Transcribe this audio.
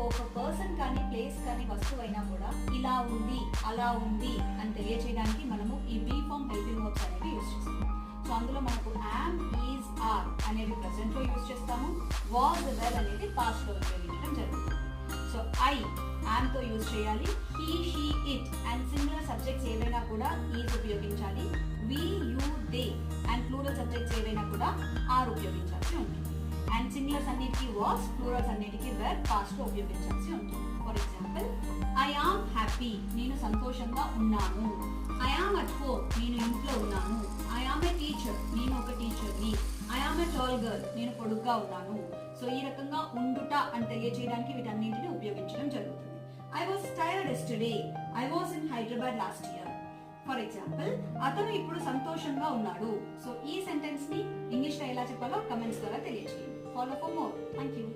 ఒక పర్సన్ కానీ ప్లేస్ కానీ వస్తువు అయినా కూడా ఇలా ఉంది అలా ఉంది అని తెలియజేయడానికి మనము ఈ బీ ఫార్మ్ హెల్పింగ్ వర్బ్స్ అనేవి యూజ్ చేస్తాము. సో అందులో మనకు యామ్, ఈజ్, ఆర్ అనేది ప్రెసెంట్ లో యూజ్ చేస్తాము. వాజ్, వెర్ అనేది పాస్ట్ లో ఉపయోగించడం జరుగుతుంది. సో ఐ యామ్ తో యూజ్ చేయాలి. He, she, it and singular subjects ఏవైనా కూడా ఈజ్ ఉపయోగించాలి. We, you, they and plural subjects ఏవైనా కూడా ఆర్ ఉపయోగించాల్సి ఉంటుంది. అండ్ సింగులర్స్ అన్నిటికీ వాస్, ప్లూరల్స్ అన్నిటికీ వెర్ పాస్ట్ లో ఉపయోగించాల్సి ఉంటుంది. For example, I am happy, నేను సంతోషంగా ఉన్నాను. ఐ ఆమ్ అట్ హోమ్, నేను ఇంట్లో ఉన్నాను. ఐ ఆమ్ ఏ టీచర్, నేను ఒక టీచర్ని. I am a tall girl, నేను పొడుగ్గా ఉన్నాను. సో ఈ రకంగా ఉండుట అని తెలియజేయడానికి వీటన్నింటిని ఉపయోగించడం జరుగుతుంది. I was tired yesterday, I was in Hyderabad last year. For example, అతను ఇప్పుడు సంతోషంగా ఉన్నాడు. సో ఈ సెంటెన్స్ ని ఇంగ్లీష్ లో ఎలా చెప్పాలో కమెంట్స్ ద్వారా తెలియజేయండి. Follow for more. Thank you.